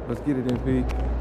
Let's get it, MP.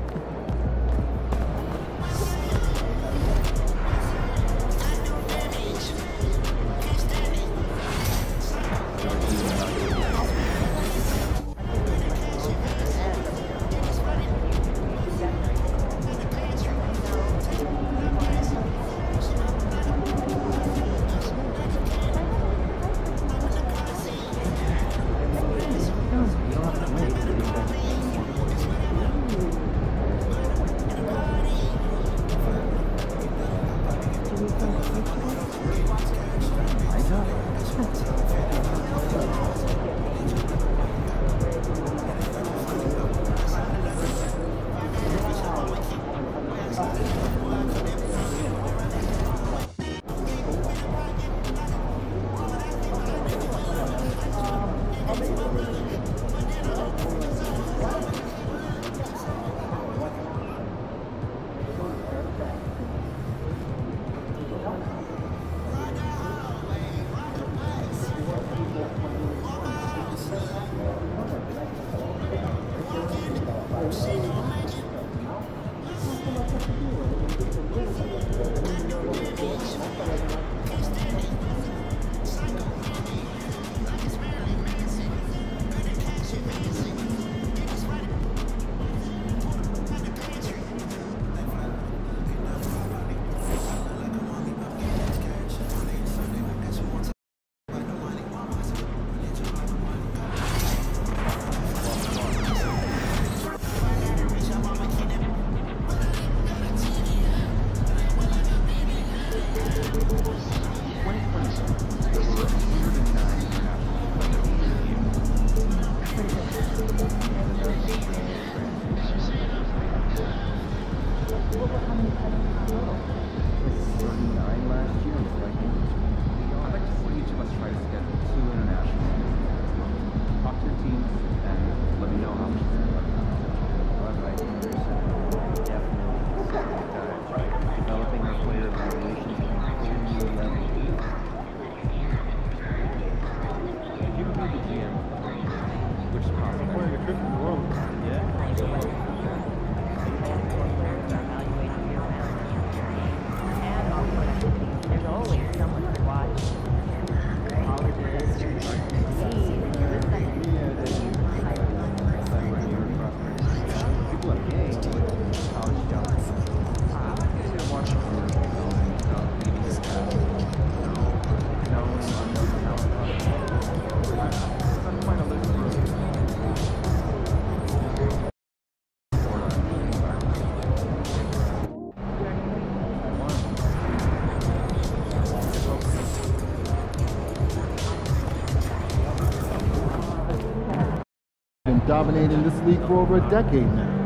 Dominating this league for over a decade now.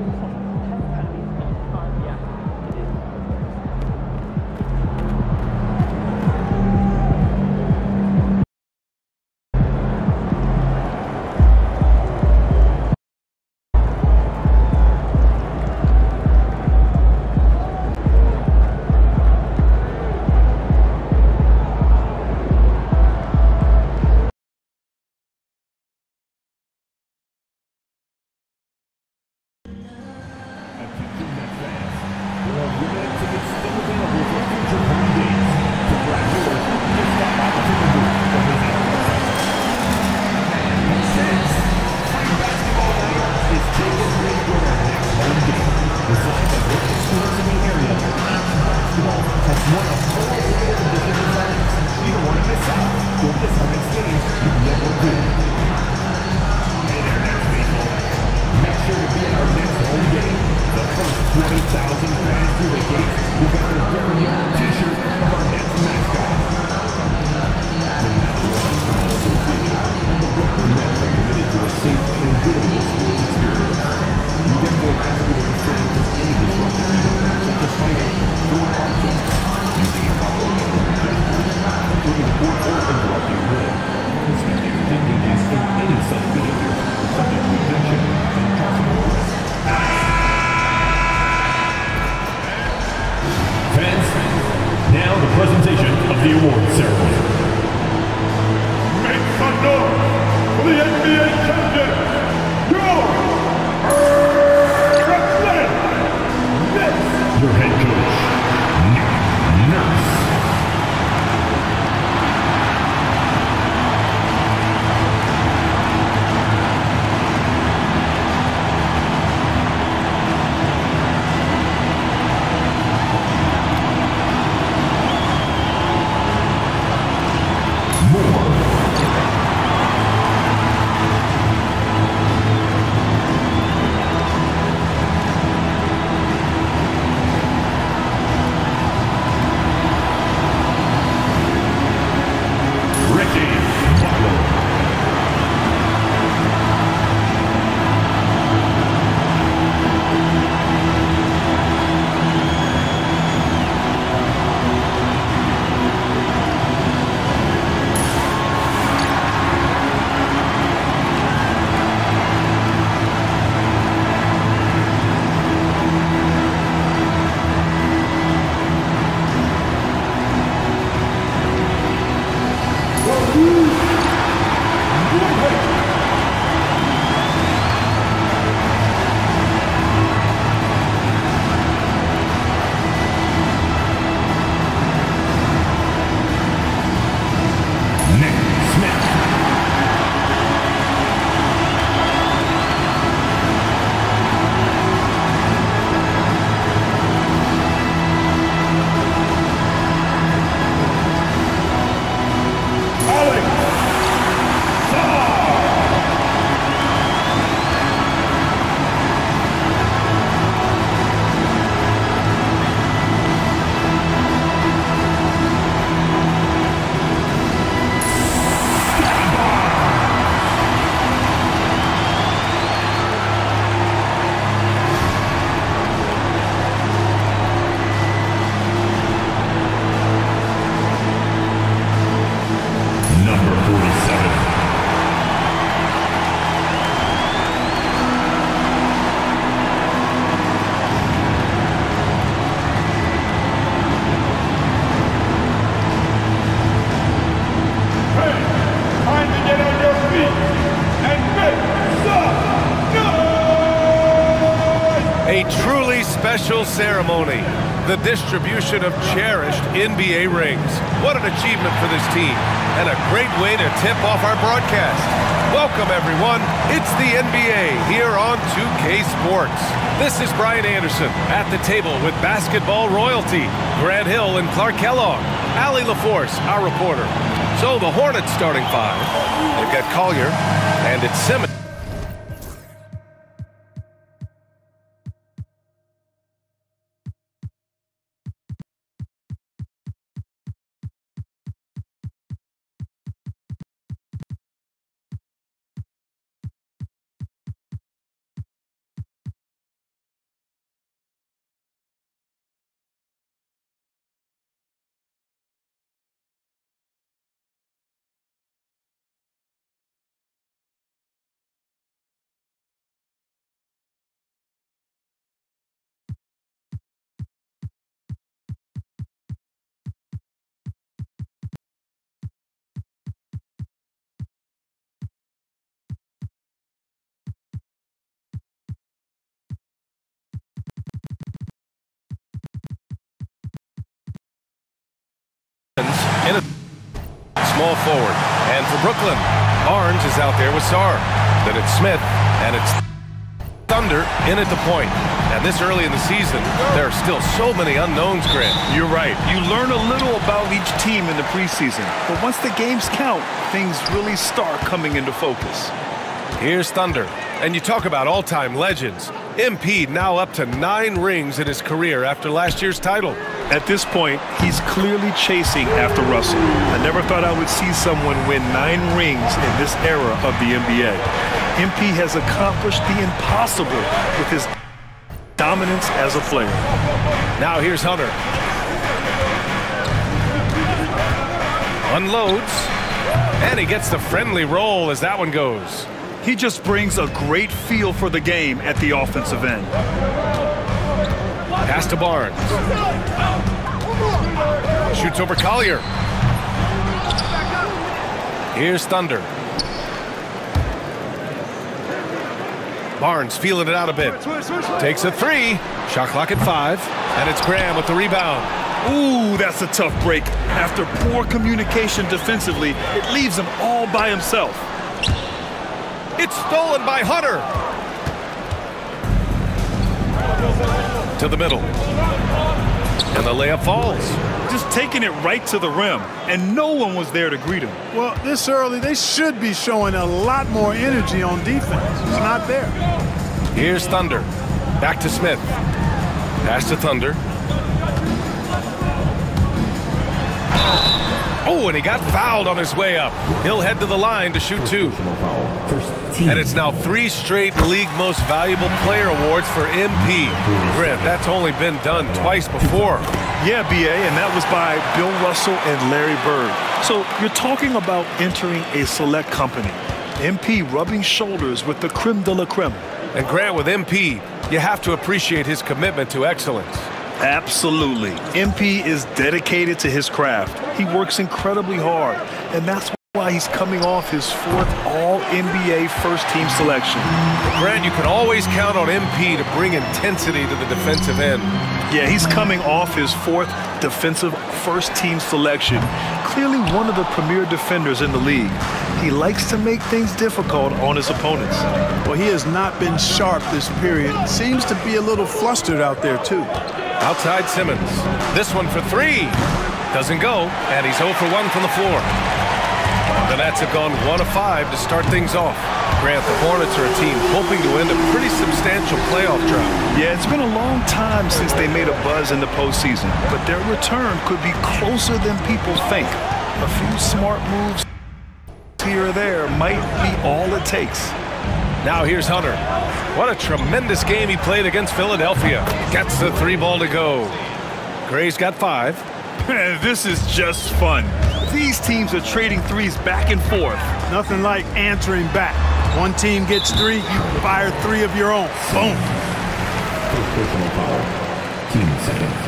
presentation of the award ceremony. Make some noise for the NBA champion, Joe! A truly special ceremony. The distribution of cherished NBA rings. What an achievement for this team, and a great way to tip off our broadcast. Welcome, everyone. It's the NBA here on 2K Sports. This is Brian Anderson at the table with basketball royalty, Grant Hill and Clark Kellogg, Allie LaForce, our reporter. So the Hornets starting five. They've got Collier, and it's Simmons. In a small forward. And for Brooklyn, Barnes is out there with Sarr. Then it's Smith, and it's Thunder in at the point. And this early in the season, there are still so many unknowns, Grant. You're right. You learn a little about each team in the preseason. But once the games count, things really start coming into focus. Here's Thunder. And you talk about all-time legends. MP now up to 9 rings in his career after last year's title. At this point, he's clearly chasing after Russell. I never thought I would see someone win 9 rings in this era of the NBA. MP has accomplished the impossible with his dominance as a player. Now here's Hunter. Unloads. And he gets the friendly roll as that one goes. He just brings a great feel for the game at the offensive end. Pass to Barnes. Shoots over Collier. Here's Thunder. Barnes feeling it out a bit. Takes a 3. Shot clock at 5. And it's Graham with the rebound. Ooh, that's a tough break. After poor communication defensively, it leaves him all by himself. It's stolen by Hunter. To the middle. And the layup falls. Just taking it right to the rim, and no one was there to greet him. Well, this early, they should be showing a lot more energy on defense. It's not there. Here's Thunder. Back to Smith. Pass to Thunder. Oh, and he got fouled on his way up. He'll head to the line to shoot 2. And it's now 3 straight League Most Valuable Player awards for MP. Grant, that's only been done twice before. Yeah, B.A., and that was by Bill Russell and Larry Bird. So you're talking about entering a select company. MP rubbing shoulders with the creme de la creme. And Grant, with MP, you have to appreciate his commitment to excellence. Absolutely. MP is dedicated to his craft. He works incredibly hard, and that's why he's coming off his 4th All-NBA first-team selection. Grant, you can always count on MP to bring intensity to the defensive end. Yeah, he's coming off his 4th defensive first-team selection. Clearly one of the premier defenders in the league. He likes to make things difficult on his opponents. Well, he has not been sharp this period. Seems to be a little flustered out there, too. Outside Simmons. This one for 3. Doesn't go, and he's 0 for 1 from the floor. The Nets have gone 1 of 5 to start things off. Grant, the Hornets are a team hoping to end a pretty substantial playoff drought. Yeah, it's been a long time since they made a buzz in the postseason, but their return could be closer than people think. A few smart moves here or there might be all it takes. Now here's Hunter. What a tremendous game he played against Philadelphia. Gets the 3 ball to go. Gray's got 5. This is just fun. These teams are trading threes back and forth. Nothing like answering back. One team gets 3, you fire 3 of your own. Boom. Personal foul. Team seconds.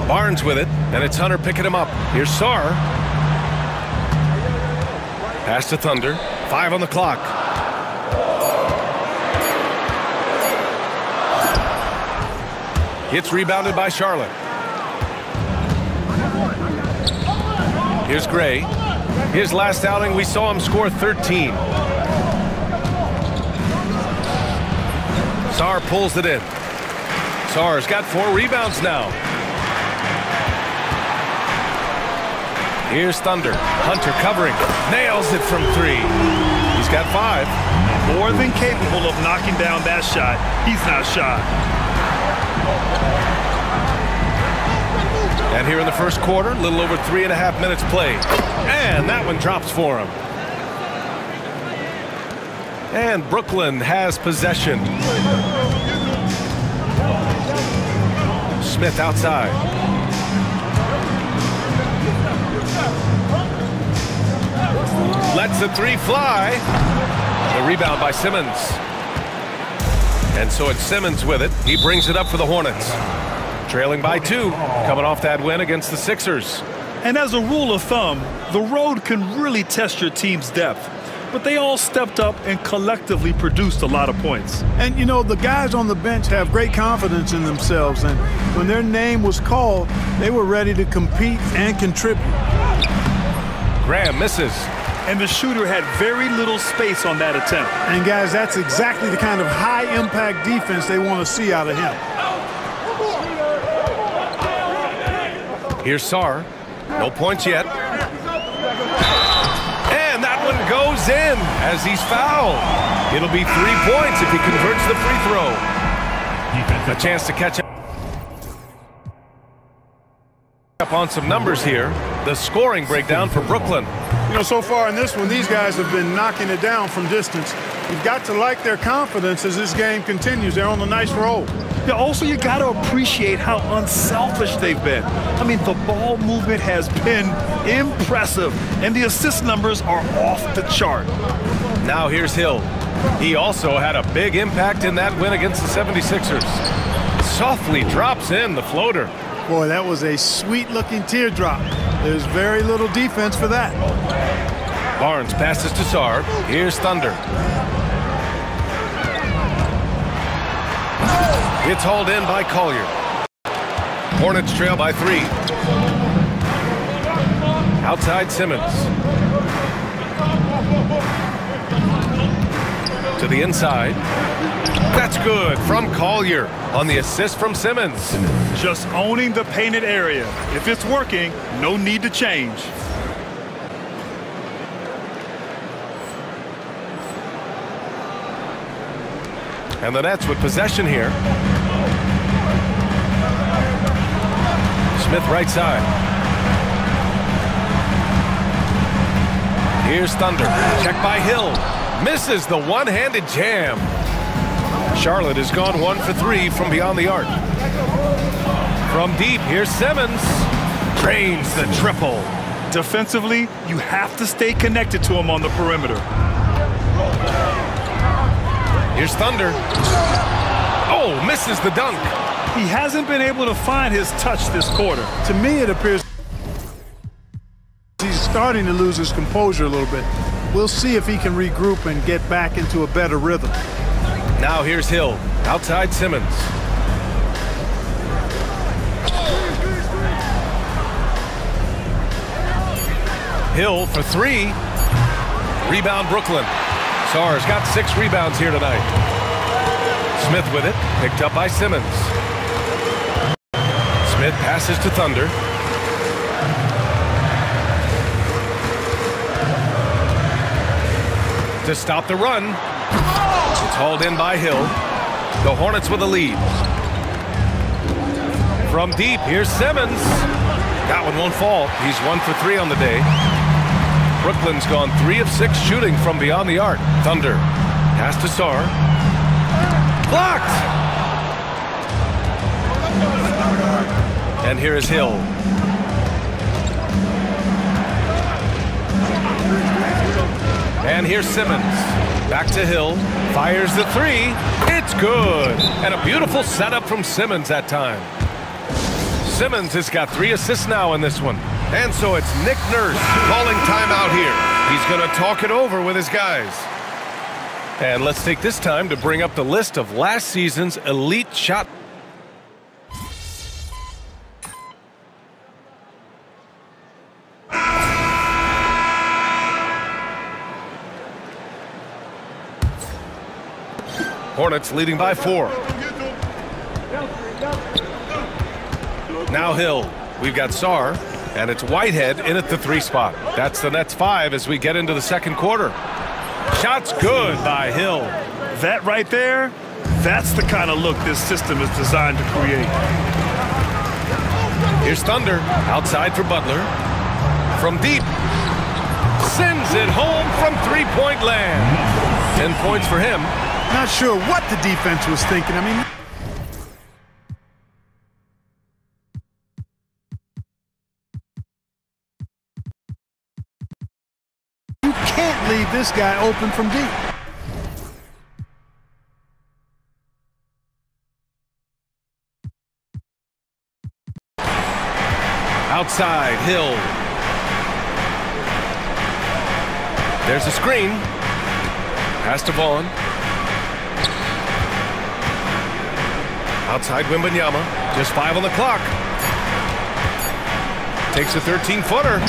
Barnes with it, and it's Hunter picking him up. Here's Sarr. Pass to Thunder. 5 on the clock. It's rebounded by Charlotte. Here's Gray. His last outing, we saw him score 13. Sarr pulls it in. Sarr's got 4 rebounds now. Here's Thunder. Hunter covering. Nails it from 3. He's got 5. More than capable of knocking down that shot. He's not shy. And here in the first quarter, a little over 3.5 minutes played. And that one drops for him. And Brooklyn has possession. Smith outside. Lets the 3 fly. The rebound by Simmons. And so it's Simmons with it. He brings it up for the Hornets. Trailing by 2, coming off that win against the Sixers. And as a rule of thumb, the road can really test your team's depth. But they all stepped up and collectively produced a lot of points. And, you know, the guys on the bench have great confidence in themselves. And when their name was called, they were ready to compete and contribute. Graham misses. And the shooter had very little space on that attempt. And, guys, that's exactly the kind of high-impact defense they want to see out of him. Here's Sarr. No points yet. And that one goes in as he's fouled. It'll be 3 points if he converts the free throw. A chance to catch up on some numbers here. The scoring breakdown for Brooklyn. You know, so far in this one, these guys have been knocking it down from distance. You've got to like their confidence as this game continues. They're on a nice roll. Yeah, also, you got to appreciate how unselfish they've been. I mean, the ball movement has been impressive, and the assist numbers are off the chart. Now here's Hill. He also had a big impact in that win against the 76ers. Softly drops in the floater. Boy, that was a sweet-looking teardrop. There's very little defense for that. Barnes passes to Sarr. Here's Thunder. It's hauled in by Collier. Hornets trail by 3. Outside Simmons. To the inside. That's good from Collier on the assist from Simmons. Just owning the painted area. If it's working, no need to change. And the Nets with possession here. Smith right side. Here's Thunder. Check by Hill. Misses the one-handed jam. Charlotte has gone 1 for 3 from beyond the arc. From deep, here's Simmons. Drains the triple. Defensively, you have to stay connected to him on the perimeter. Here's Thunder. Oh, misses the dunk. He hasn't been able to find his touch this quarter. To me, it appears he's starting to lose his composure a little bit. We'll see if he can regroup and get back into a better rhythm. Now here's Hill. Outside Simmons. Hill for 3. Rebound Brooklyn. Sarr's got 6 rebounds here tonight. Smith with it. Picked up by Simmons. Smith passes to Thunder. To stop the run. It's hauled in by Hill. The Hornets with a lead. From deep, here's Simmons. That one won't fall. He's 1 for 3 on the day. Brooklyn's gone 3 of 6 shooting from beyond the arc. Thunder. Pass to Sarr. Blocked! And here is Hill. And here's Simmons. Back to Hill. Fires the 3. It's good. And a beautiful setup from Simmons that time. Simmons has got 3 assists now in this one. And so it's Nick Nurse calling timeout here. He's going to talk it over with his guys. And let's take this time to bring up the list of last season's elite shot. Hornets leading by 4. Now Hill. We've got Sarr, and it's Whitehead in at the 3 spot. That's the Nets 5 as we get into the second quarter. Shot's good by Hill. That right there, that's the kind of look this system is designed to create. Here's Thunder. Outside for Butler. From deep. Sends it home from three-point land. 10 points for him. Not sure what the defense was thinking. I mean, you can't leave this guy open from deep. Outside, Hill. There's a screen. Pass to Vaughn. Outside Wembanyama. Just 5 on the clock. Takes a 13-footer.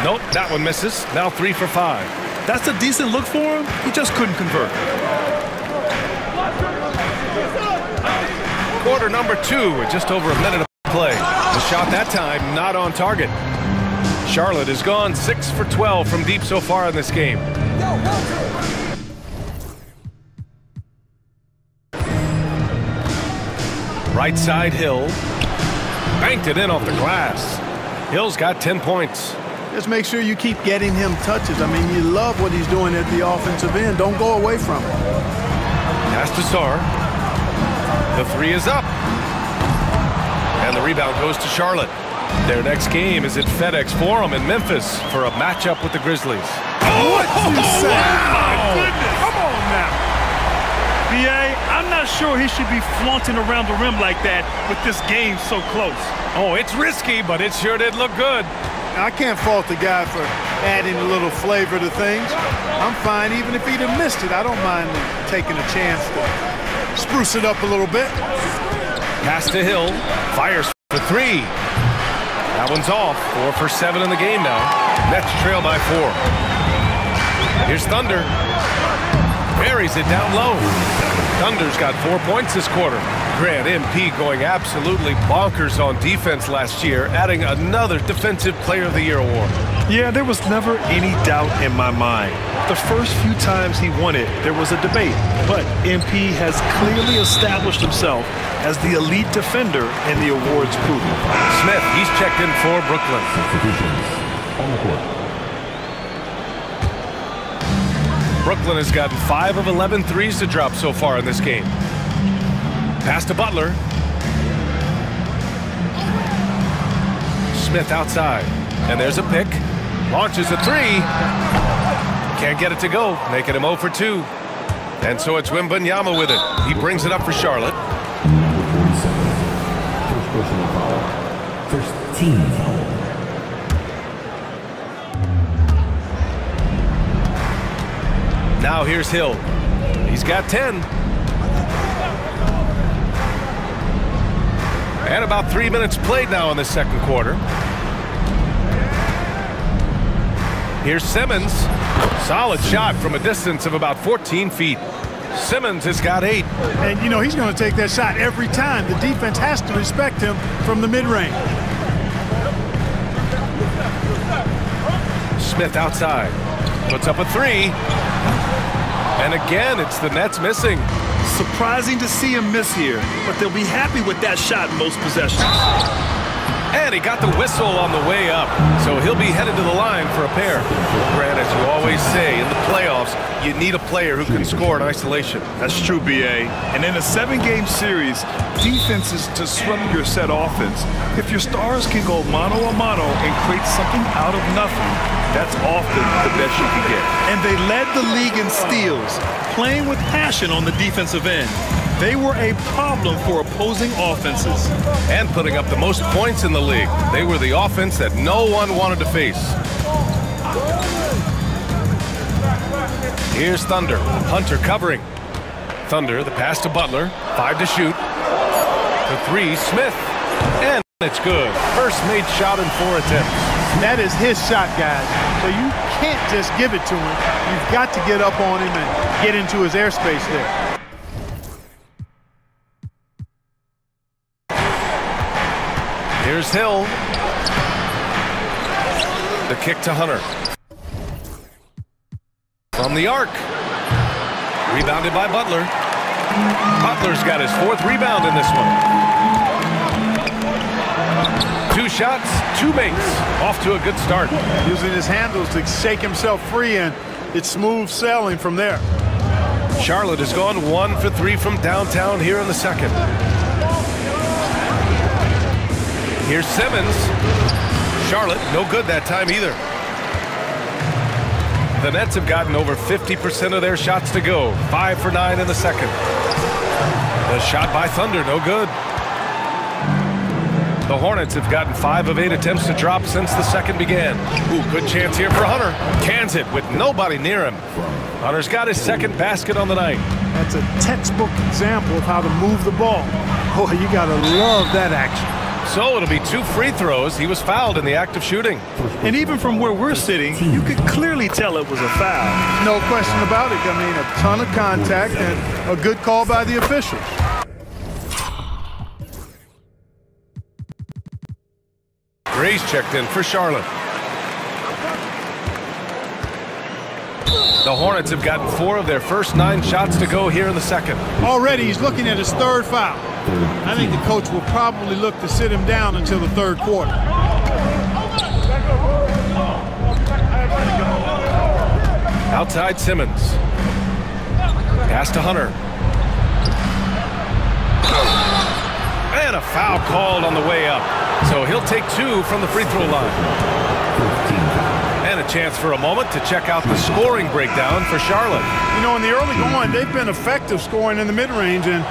Nope, that one misses. Now 3 for 5. That's a decent look for him. He just couldn't convert. Quarter number 2 with just over a minute of play. The shot that time not on target. Charlotte has gone 6 for 12 from deep so far in this game. Right side Hill. Banked it in off the glass. Hill's got 10 points. Just make sure you keep getting him touches. I mean, you love what he's doing at the offensive end. Don't go away from it. Pass to Sarr. The 3 is up. And the rebound goes to Charlotte. Their next game is at FedEx Forum in Memphis for a matchup with the Grizzlies. What you say? My goodness. Come on now. B.A., I'm not sure he should be flaunting around the rim like that with this game so close. Oh, it's risky, but it sure did look good. I can't fault the guy for adding a little flavor to things. I'm fine even if he'd have missed it. I don't mind taking a chance to spruce it up a little bit. Pass to Hill. Fires for 3. That one's off. 4 for 7 in the game now. Nets trail by 4. Here's Thunder. Buries it down low. Thunder's got 4 points this quarter. Grant MP going absolutely bonkers on defense last year, adding another Defensive Player of the Year award. Yeah, there was never any doubt in my mind. The first few times he won it, there was a debate. But MP has clearly established himself as the elite defender, and the award's proven. Smith, he's checked in for Brooklyn. On the court. Brooklyn has gotten 5 of 11 threes to drop so far in this game. Pass to Butler. Smith outside. And there's a pick. Launches a 3. Can't get it to go, making him 0 for 2. And so it's Wembanyama with it. He brings it up for Charlotte. Number 47. First personal foul. First team foul. Now here's Hill. He's got 10. And about 3 minutes played now in the second quarter. Here's Simmons. Solid shot from a distance of about 14 feet. Simmons has got 8. And, you know, he's going to take that shot every time. The defense has to respect him from the mid-range. Smith outside. Puts up a 3. And again, it's the Nets missing. Surprising to see him miss here, but they'll be happy with that shot most possessions. And he got the whistle on the way up, so he'll be headed to the line for a pair. Grant, as you always say, in the playoffs, you need a player who can score in isolation. That's true, B.A. And in a 7-game series, defenses disrupt your set offense. If your stars can go mano-a-mano and create something out of nothing, that's often the best you can get. And they led the league in steals, playing with passion on the defensive end. They were a problem for opposing offenses. And putting up the most points in the league. They were the offense that no one wanted to face. Here's Thunder. Hunter covering. Thunder, the pass to Butler. 5 to shoot. The 3, Smith. And it's good. First made shot in 4 attempts. That is his shot, guys. So you can't just give it to him. You've got to get up on him and get into his airspace there. Here's Hill. The kick to Hunter. From the arc. Rebounded by Butler. Butler's got his 4th rebound in this one. 2 shots, 2 makes. Off to a good start. Using his handles to shake himself free, and it's smooth sailing from there. Charlotte has gone 1 for 3 from downtown here in the second. Here's Simmons. Charlotte, no good that time either. The Nets have gotten over 50% of their shots to go. 5 for 9 in the second. The shot by Thunder, no good. The Hornets have gotten 5 of 8 attempts to drop since the second began. Ooh, good chance here for Hunter. Cans it with nobody near him. Hunter's got his 2nd basket on the night. That's a textbook example of how to move the ball. Boy, you gotta love that action. So it'll be 2 free throws. He was fouled in the act of shooting. And even from where we're sitting, you could clearly tell it was a foul. No question about it. I mean, a ton of contact and a good call by the officials. Gray's checked in for Charlotte. The Hornets have gotten 4 of their first 9 shots to go here in the second. Already he's looking at his 3rd foul. I think the coach will probably look to sit him down until the 3rd quarter. Outside Simmons. Pass to Hunter. And a foul called on the way up. So he'll take 2 from the free throw line. And a chance for a moment to check out the scoring breakdown for Charlotte. You know, in the early going, they've been effective scoring in the mid-range, and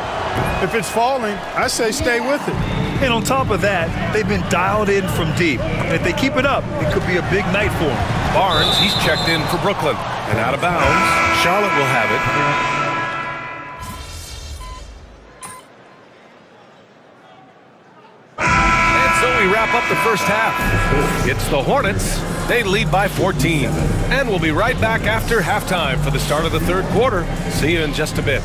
if it's falling, I say stay with it. And on top of that, they've been dialed in from deep. And if they keep it up, it could be a big night for them. Barnes, he's checked in for Brooklyn. And out of bounds, Charlotte will have it. And so we wrap up the first half. It's the Hornets. They lead by 14. And we'll be right back after halftime for the start of the 3rd quarter. See you in just a bit.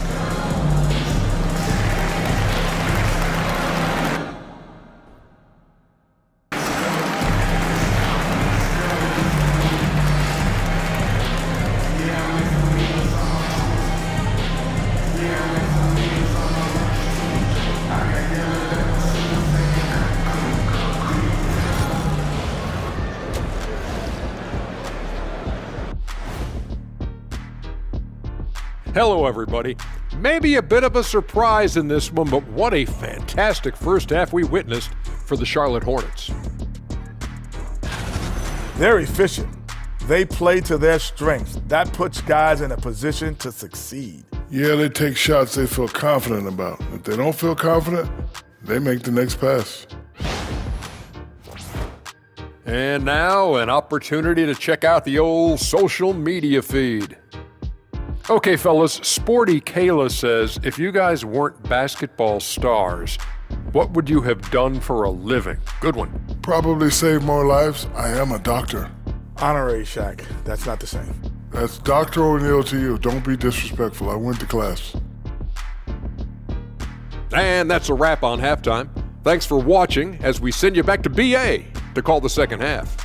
Hello, everybody. Maybe a bit of a surprise in this one, but what a fantastic first half we witnessed for the Charlotte Hornets. They're efficient. They play to their strengths. That puts guys in a position to succeed. Yeah, they take shots they feel confident about. If they don't feel confident, they make the next pass. And now an opportunity to check out the old social media feed. Okay, fellas, Sporty Kayla says, if you guys weren't basketball stars, what would you have done for a living? Good one. Probably save more lives. I am a doctor. Honorary, Shaq. That's not the same. That's Dr. O'Neal to you. Don't be disrespectful. I went to class. And that's a wrap on halftime. Thanks for watching as we send you back to BA to call the second half.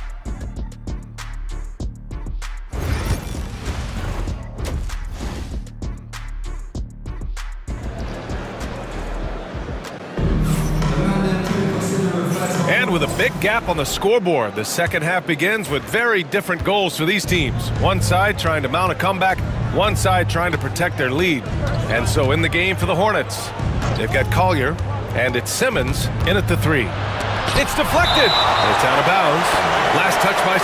And with a big gap on the scoreboard, the second half begins with very different goals for these teams. One side trying to mount a comeback, one side trying to protect their lead. And so in the game for the Hornets, they've got Collier, and it's Simmons in at the 3. It's deflected, and it's out of bounds. Last touch by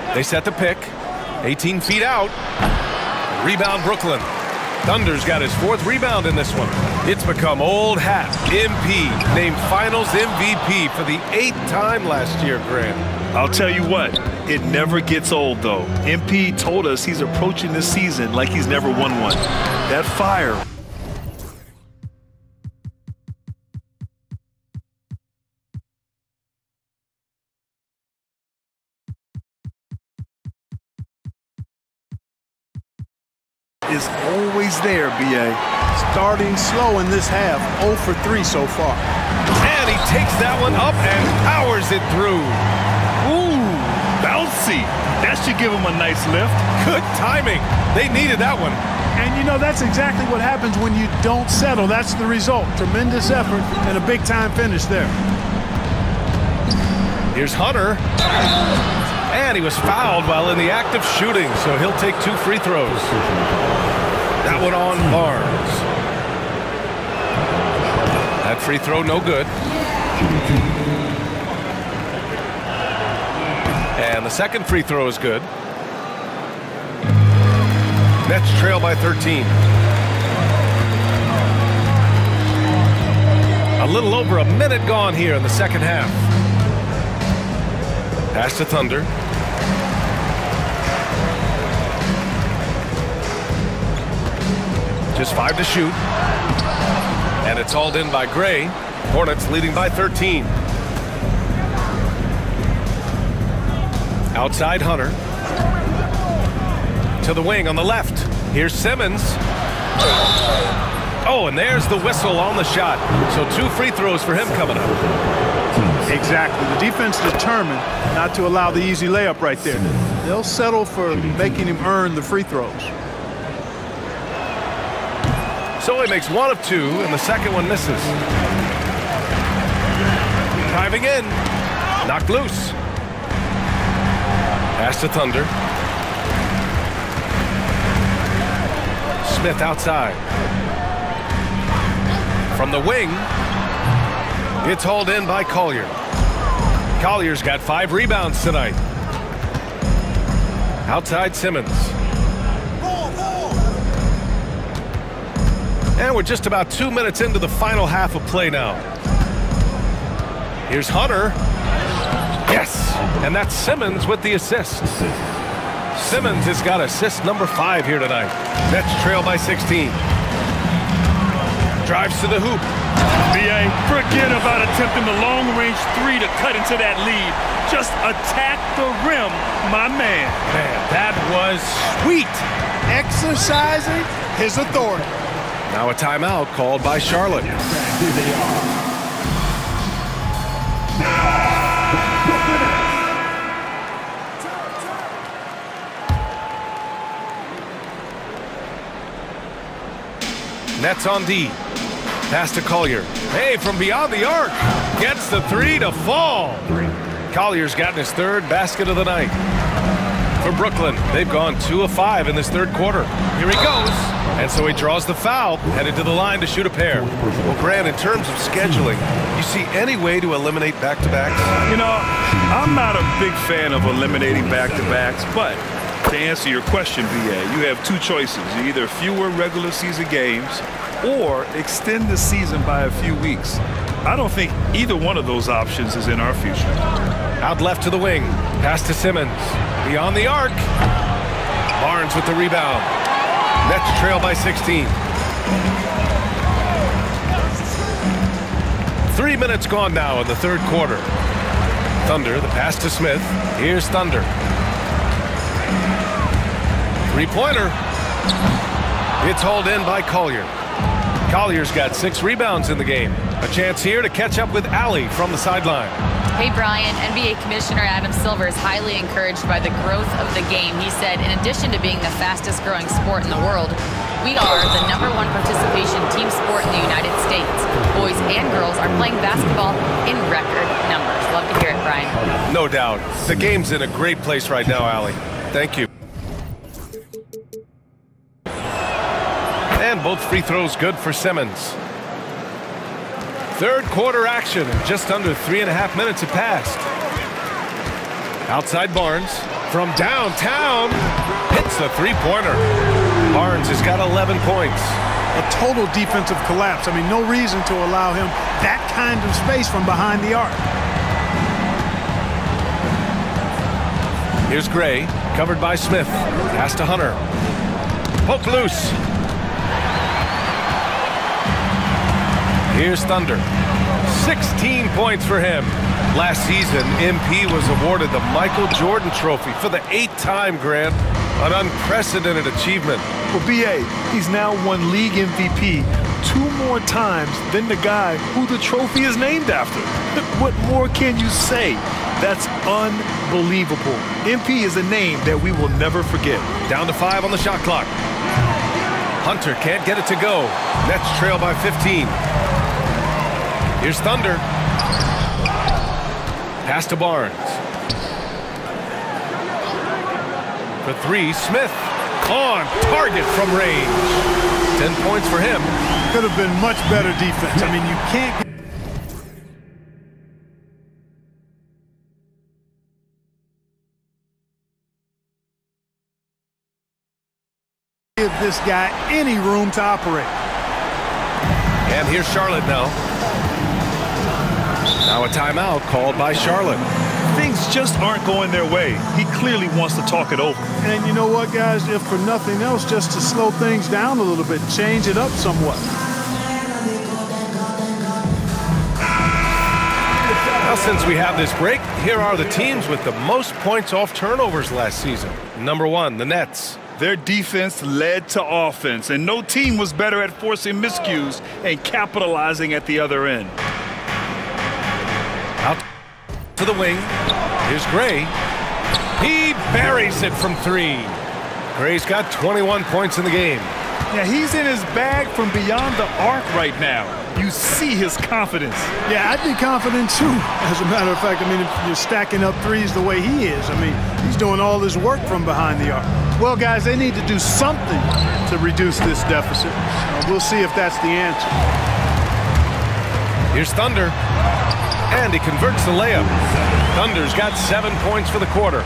Sarr. They set the pick. 18 feet out. Rebound Brooklyn. Thunder's got his 4th rebound in this one. It's become old hat. MP named Finals MVP for the 8th time last year, Grant. I'll tell you what, it never gets old, though. MP told us he's approaching this season like he's never won one. That fire. Is always there, B.A. Starting slow in this half, 0 for 3 so far. And he takes that one up and powers it through. Ooh, bouncy. That should give him a nice lift. Good timing. They needed that one. And you know, that's exactly what happens when you don't settle. That's the result. Tremendous effort and a big-time finish there. Here's Hunter. And he was fouled while in the act of shooting, so he'll take 2 free throws. That one on Barnes. That free throw no good. And the second free throw is good. Nets trail by 13. A little over a minute gone here in the second half. Pass to Thunder. Just 5 to shoot. And it's hauled in by Gray. Hornets leading by 13. Outside Hunter. To the wing on the left. Here's Simmons. Oh, and there's the whistle on the shot. So 2 free throws for him coming up. Exactly. The defense determined not to allow the easy layup right there. They'll settle for making him earn the free throws. So he makes 1 of 2, and the second one misses. Driving in. Knocked loose. Pass to Thunder. Smith outside. From the wing, it's hauled in by Collier. Collier's got 5 rebounds tonight. Outside Simmons. And we're just about 2 minutes into the final half of play now. Here's Hunter. Yes, and that's Simmons with the assist. Simmons has got assist number 5 here tonight. Nets trail by 16. Drives to the hoop. B.A., forget about attempting the long-range 3 to cut into that lead. Just attack the rim, my man. Man, that was sweet. Exercising his authority. Now a timeout called by Charlotte. Here they are. Nets on D. Pass to Collier. Hey, from beyond the arc. Gets the 3 to fall. Collier's gotten his 3rd basket of the night. For Brooklyn, they've gone 2 of 5 in this 3rd quarter. Here he goes. And so he draws the foul, headed to the line to shoot a pair. Well, Grant, in terms of scheduling, you see any way to eliminate back-to-backs? You know, I'm not a big fan of eliminating back-to-backs, but to answer your question, B.A., you have 2 choices. Either fewer regular season games or extend the season by a few weeks. I don't think either one of those options is in our future. Out left to the wing. Pass to Simmons. Beyond the arc. Barnes with the rebound. Nets trail by 16. 3 minutes gone now in the 3rd quarter. Thunder, the pass to Smith. Here's Thunder. 3-pointer. It's hauled in by Collier. Collier's got 6 rebounds in the game. A chance here to catch up with Allie from the sideline. Hey, Brian, NBA Commissioner Adam Silver is highly encouraged by the growth of the game. He said, in addition to being the fastest growing sport in the world, we are the #1 participation team sport in the United States. Boys and girls are playing basketball in record numbers. Love to hear it, Brian. No doubt. The game's in a great place right now, Allie. Thank you. And both free throws good for Simmons. 3rd quarter action. Just under 3.5 minutes have passed. Outside Barnes. From downtown. Hits the 3-pointer. Barnes has got 11 points. A total defensive collapse. I mean, no reason to allow him that kind of space from behind the arc. Here's Gray, covered by Smith. Pass to Hunter. Poke loose. Here's Thunder. 16 points for him. Last season, MP was awarded the Michael Jordan Trophy for the 8th time, Grant. An unprecedented achievement. Well, B.A., he's now won league MVP 2 more times than the guy who the trophy is named after. What more can you say? That's unbelievable. MP is a name that we will never forget. Down to 5 on the shot clock. Hunter can't get it to go. Nets trail by 15. Here's Thunder. Pass to Barnes. For 3, Smith. On target from range. 10 points for him. Could have been much better defense. I mean, you can't give this guy any room to operate. And here's Charlotte now. Now a timeout called by Charlotte. Things just aren't going their way. He clearly wants to talk it over. And you know what, guys? If for nothing else, just to slow things down a little bit, change it up somewhat. Now, since we have this break, here are the teams with the most points off turnovers last season. Number 1, the Nets. Their defense led to offense, and no team was better at forcing miscues and capitalizing at the other end. Out to the wing. Here's Gray. He buries it from 3. Gray's got 21 points in the game. Yeah, he's in his bag from beyond the arc right now. You see his confidence. Yeah, I'd be confident too. As a matter of fact, I mean, if you're stacking up threes the way he is, I mean, he's doing all his work from behind the arc. Well, guys, they need to do something to reduce this deficit. We'll see if that's the answer. Here's Thunder. And he converts the layup. Thunder's got 7 points for the quarter.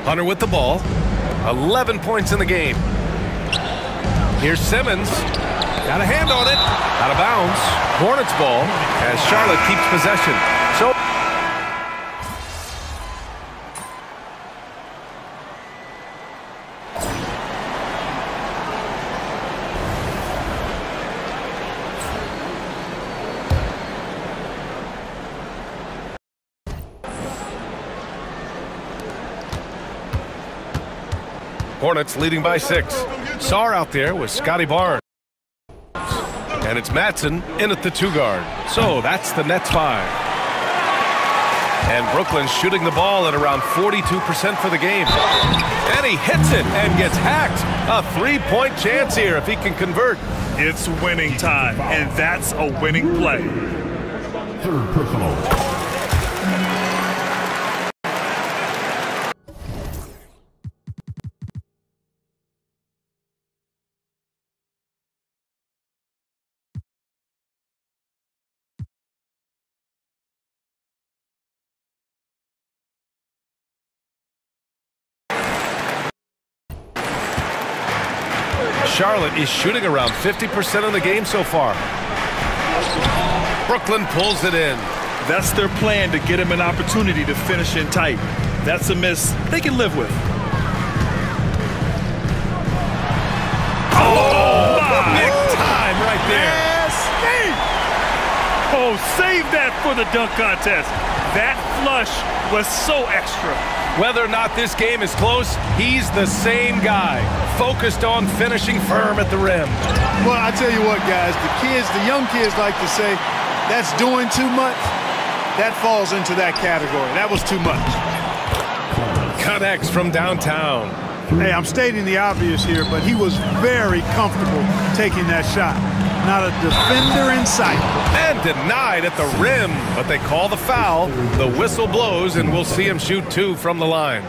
Hunter with the ball. 11 points in the game. Here's Simmons. Got a hand on it. Out of bounds. Hornets ball as Charlotte keeps possession. So Hornets leading by 6. Sarr out there with Scotty Barnes. And it's Matson in at the 2 guard. So that's the Nets 5. And Brooklyn's shooting the ball at around 42% for the game. And he hits it and gets hacked. A 3-point chance here if he can convert. It's winning time, and that's a winning play. 3rd personal. Charlotte is shooting around 50% of the game so far. Brooklyn pulls it in. That's their plan, to get him an opportunity to finish in tight. That's a miss they can live with. Oh, big time right there. Oh, save that for the dunk contest. That flush was so extra. Whether or not this game is close, he's the same guy, focused on finishing firm at the rim. Well, I tell you what, guys, the young kids like to say, that's doing too much. That falls into that category. That was too much. Connects from downtown. Hey, I'm stating the obvious here, but he was very comfortable taking that shot. Not a defender in sight. And denied at the rim, but they call the foul. The whistle blows, and we'll see him shoot 2 from the line.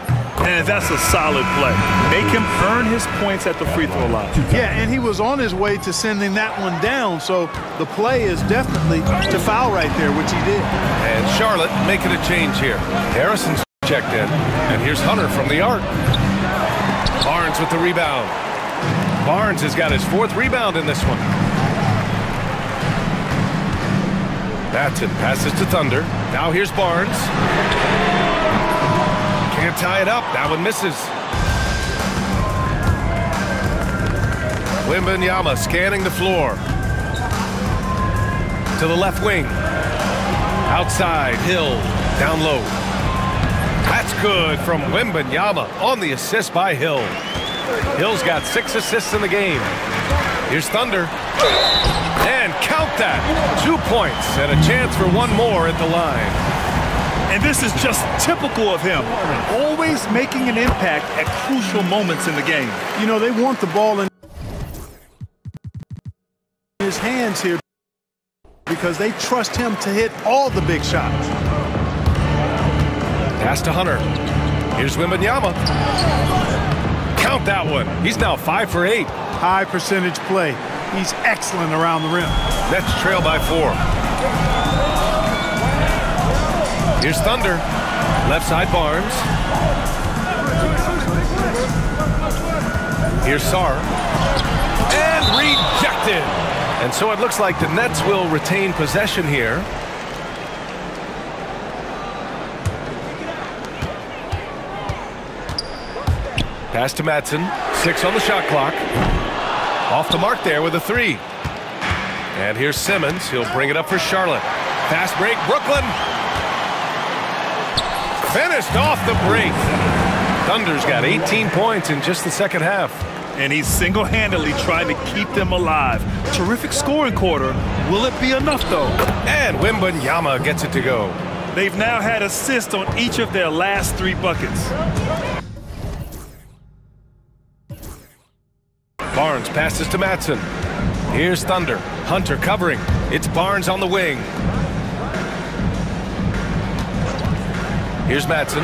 And that's a solid play. Make him earn his points at the free throw line. Yeah, and he was on his way to sending that one down, so the play is definitely to foul right there, which he did. And Charlotte making a change here. Harrison's checked in, and here's Hunter from the arc. Barnes with the rebound. Barnes has got his 4th rebound in this one. Batson passes to Thunder. Now here's Barnes. Can't tie it up. That one misses. Wembanyama scanning the floor. To the left wing. Outside, Hill. Down low. That's good from Wembanyama on the assist by Hill. Hill's got 6 assists in the game. Here's Thunder. And count that. 2 points and a chance for one more at the line. And this is just typical of him. Always making an impact at crucial moments in the game. You know, they want the ball in his hands here because they trust him to hit all the big shots. Pass to Hunter. Here's Wembanyama. Count that one. He's now 5 for 8. High percentage play. He's excellent around the rim. Nets trail by 4. Here's Thunder. Left side Barnes. Here's Sarr. And rejected. And so it looks like the Nets will retain possession here. Pass to Madsen. 6 on the shot clock. Off the mark there with a 3. And here's Simmons. He'll bring it up for Charlotte. Fast break, Brooklyn. Finished off the break. Thunder's got 18 points in just the second half. And he's single-handedly trying to keep them alive. Terrific scoring quarter. Will it be enough, though? And Wembanyama gets it to go. They've now had assists on each of their last 3 buckets. Barnes passes to Madsen. Here's Thunder. Hunter covering. It's Barnes on the wing. Here's Madsen.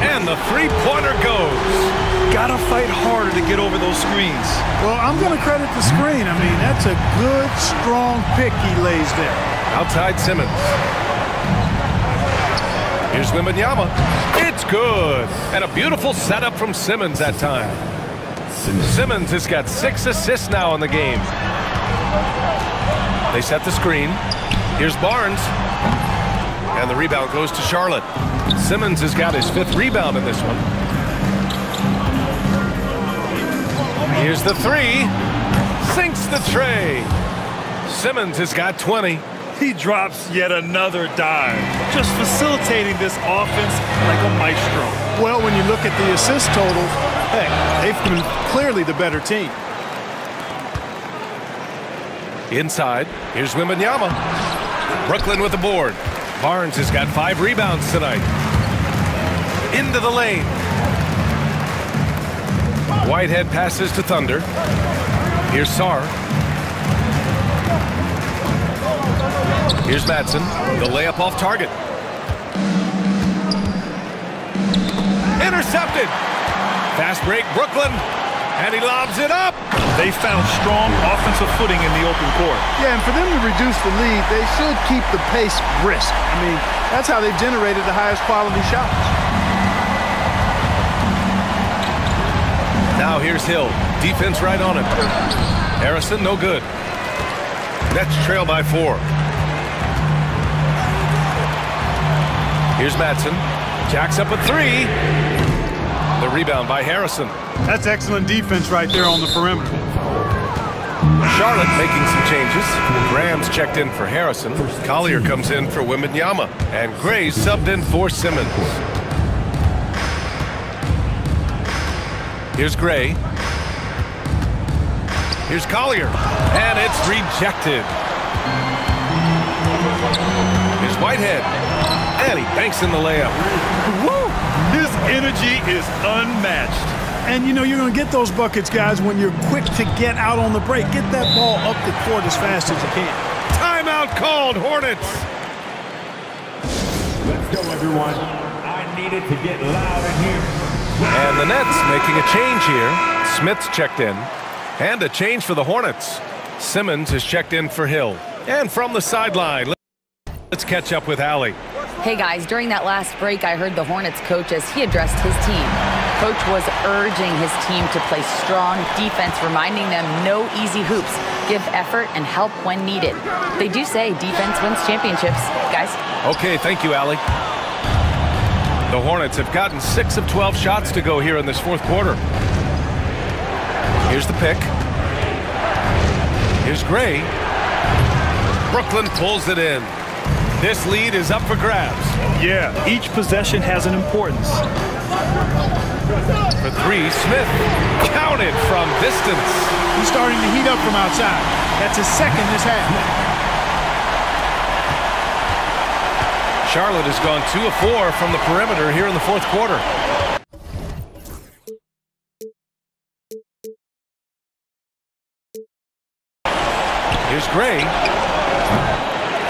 And the three-pointer goes. Gotta fight harder to get over those screens. Well, I'm going to credit the screen. I mean, that's a good, strong pick he lays there. Outside Simmons. Here's Wembanyama. It's good. And a beautiful setup from Simmons that time. Simmons has got 6 assists now in the game. They set the screen. Here's Barnes. And the rebound goes to Charlotte. Simmons has got his 5th rebound in this one. Here's the 3. Sinks the tray. Simmons has got 20. He drops yet another dime. Just facilitating this offense like a maestro. Well, when you look at the assist total, heck, they've been clearly the better team. Inside, here's Wembanyama. Brooklyn with the board. Barnes has got 5 rebounds tonight. Into the lane. Whitehead passes to Thunder. Here's Sarr. Here's Madsen. The layup off target. Intercepted. Fast break, Brooklyn. And he lobs it up. They found strong offensive footing in the open court. Yeah, and for them to reduce the lead, they should keep the pace brisk. I mean, that's how they've generated the highest quality shots. Now here's Hill. Defense right on him. Harrison, no good. Nets trail by 4. Here's Madsen. Jacks up a 3. The rebound by Harrison. That's excellent defense right there on the perimeter. Charlotte making some changes. Graham's checked in for Harrison. Collier comes in for Wembanyama. And Gray subbed in for Simmons. Here's Gray. Here's Collier. And it's rejected. Here's Whitehead. And he banks in the layup. Woo! His energy is unmatched. And, you know, you're going to get those buckets, guys, when you're quick to get out on the break. Get that ball up the court as fast as you can. Timeout called, Hornets. Let's go, everyone. needed to get loud in here. And the Nets making a change here. Smith's checked in. And a change for the Hornets. Simmons is checked in for Hill. And from the sideline, let's catch up with Allie. Hey guys, during that last break, I heard the Hornets coach as he addressed his team. Coach was urging his team to play strong defense, reminding them no easy hoops, give effort and help when needed. They do say defense wins championships, guys. Okay, thank you, Allie. The Hornets have gotten 6 of 12 shots to go here in this fourth quarter. Here's the pick. Here's Gray. Brooklyn pulls it in. This lead is up for grabs. Yeah, each possession has an importance. For 3, Smith counted from distance. He's starting to heat up from outside. That's his second this half. Charlotte has gone 2 of 4 from the perimeter here in the fourth quarter. Here's Gray.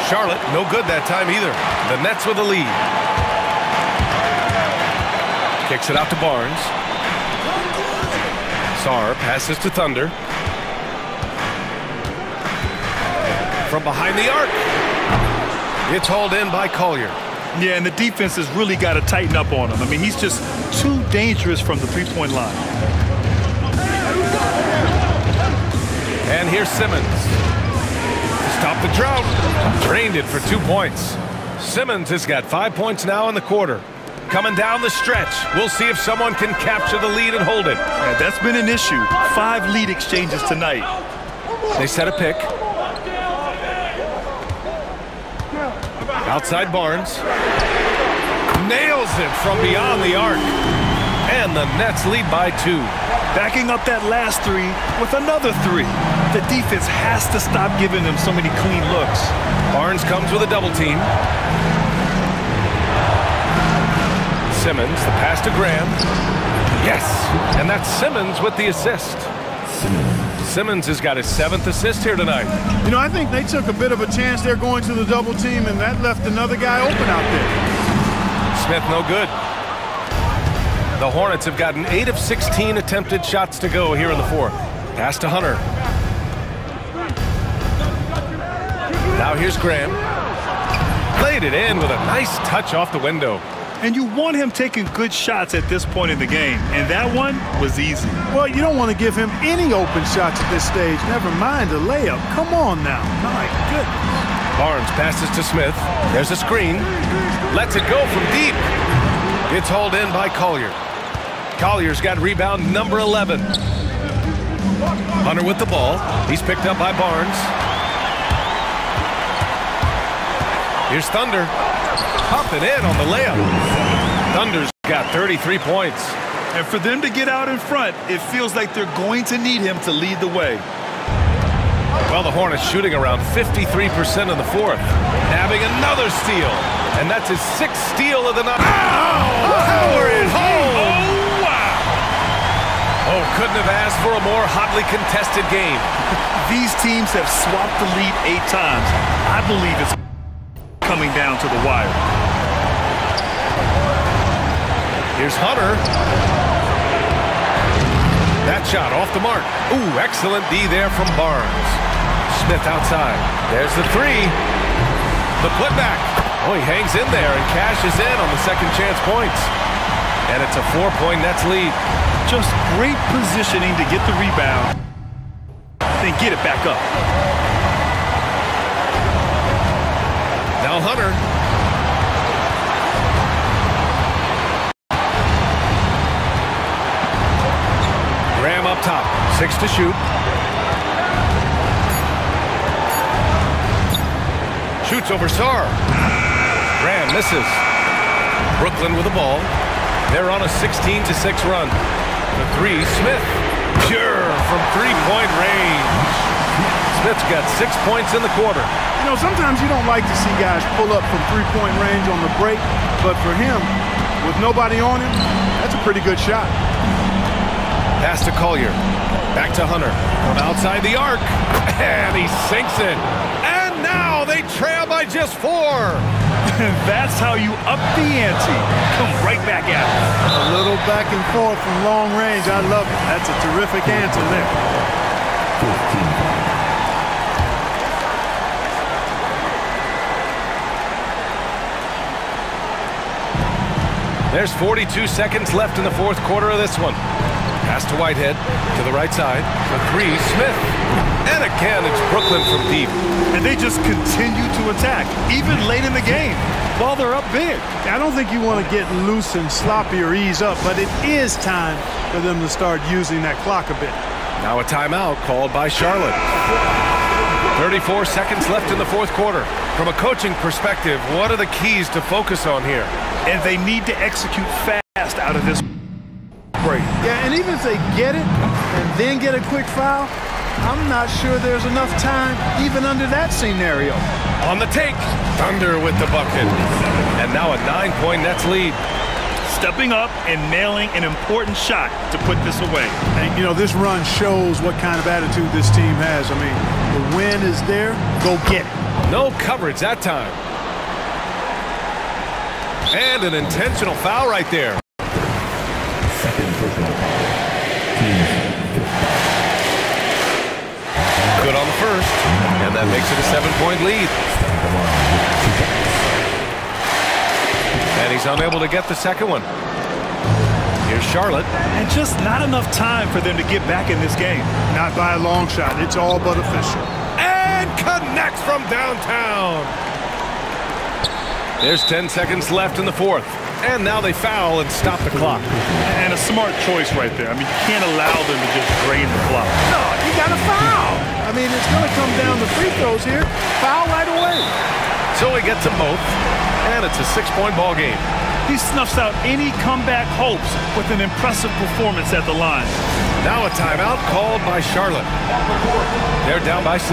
Charlotte, no good that time either. The Nets with the lead. Kicks it out to Barnes. Sarr passes to Thunder. From behind the arc. It's hauled in by Collier. Yeah, and the defense has really got to tighten up on him. I mean, he's just too dangerous from the three-point line. And here's Simmons. Stop the drought. Drained it for 2 points. Simmons has got 5 points now in the quarter. Coming down the stretch. We'll see if someone can capture the lead and hold it. Yeah, that's been an issue. 5 lead exchanges tonight. They set a pick. Outside Barnes. Nails it from beyond the arc. And the Nets lead by 2. Backing up that last 3 with another 3. The defense has to stop giving them so many clean looks. Barnes comes with a double team. Simmons, the pass to Graham. Yes, and that's Simmons with the assist. Simmons has got his 7th assist here tonight. You know, I think they took a bit of a chance there going to the double team, and that left another guy open out there. Smith no good. The Hornets have gotten 8 of 16 attempted shots to go here in the fourth. Pass to Hunter. Now here's Graham. Played it in with a nice touch off the window. And you want him taking good shots at this point in the game, and that one was easy. Well, you don't want to give him any open shots at this stage, never mind a layup. Come on now. My goodness. Barnes passes to Smith. There's a screen. Lets it go from deep. It's hauled in by Collier. Collier's got rebound number 11. Hunter with the ball. He's picked up by Barnes. Here's Thunder. Popping in on the layup. Thunder's got 33 points. And for them to get out in front, it feels like they're going to need him to lead the way. Well, the Hornets shooting around 53% in the fourth. Nabbing another steal. And that's his 6th steal of the night. Power it home! Oh, wow! Oh, couldn't have asked for a more hotly contested game. These teams have swapped the lead 8 times. I believe it's coming down to the wire. Here's Hunter. That shot off the mark. Ooh, excellent D there from Barnes. Smith outside. There's the 3. The putback. Oh, he hangs in there and cashes in on the second chance points. And it's a 4-point Nets lead. Just great positioning to get the rebound, then get it back up. Now Hunter. Graham up top. 6 to shoot. Shoots over Sarr. Graham misses. Brooklyn with the ball. They're on a 16-6 run. The 3, Smith. Pure from 3-point range. Smith's got 6 points in the quarter. You know, sometimes you don't like to see guys pull up from 3-point range on the break, but for him, with nobody on him, that's a pretty good shot. Pass to Collier. Back to Hunter. From outside the arc. And he sinks it. And now they trail by by just 4. That's how you up the ante. Come right back at it. A little back and forth from long range. I love it. That's a terrific answer there. 15. There's 42 seconds left in the fourth quarter of this one. Pass to Whitehead, to the right side, for 3, Smith. And again, it's Brooklyn from deep. And they just continue to attack, even late in the game, while they're up big. I don't think you want to get loose and sloppy or ease up, but it is time for them to start using that clock a bit. Now a timeout called by Charlotte. 34 seconds left in the fourth quarter. From a coaching perspective, what are the keys to focus on here? And they need to execute fast out of this break. Yeah, and even if they get it and then get a quick foul, I'm not sure there's enough time even under that scenario. On the take, Thunder with the bucket. And now a 9-point Nets lead. Stepping up and nailing an important shot to put this away. And, you know, this run shows what kind of attitude this team has. I mean, the win is there, go get it. No coverage that time. And an intentional foul right there. Second personal foul. Good on the first, and that makes it a 7-point lead. And he's unable to get the second one. Here's Charlotte. And just not enough time for them to get back in this game. Not by a long shot. It's all but official. And connects from downtown. There's 10 seconds left in the fourth. And now they foul and stop the clock. And a smart choice right there. I mean, you can't allow them to just drain the clock. No, you got to foul. I mean, it's going to come down to free throws here. Foul right away. So he gets them both. And it's a 6-point ball game. He snuffs out any comeback hopes with an impressive performance at the line. Now a timeout called by Charlotte. They're down by 6.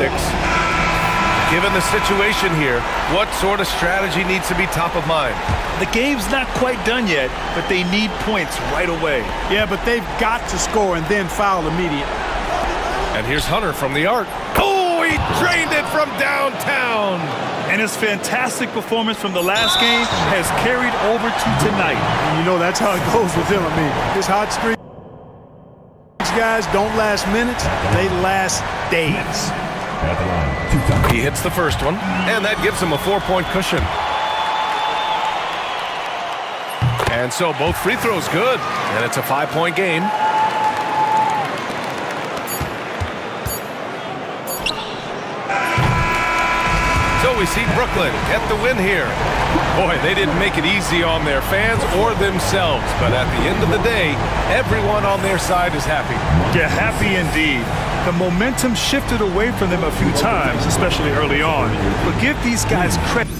Given the situation here, what sort of strategy needs to be top of mind? The game's not quite done yet, but they need points right away. Yeah, but they've got to score and then foul immediately. And here's Hunter from the arc. Oh, he drained it from downtown. And his fantastic performance from the last game has carried over to tonight. And you know, that's how it goes with him. I mean, his hot streak guys don't last minutes, they last days. He hits the first one, and that gives him a 4-point cushion. And so both free throws good, and it's a 5-point game. So we see Brooklyn get the win here. Boy, they didn't make it easy on their fans or themselves, but at the end of the day, everyone on their side is happy. Yeah, happy indeed. The momentum shifted away from them a few times, especially early on. But give these guys credit.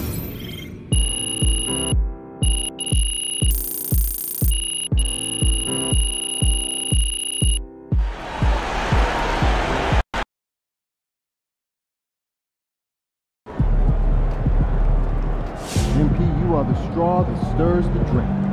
MP, you are the straw that stirs the drink.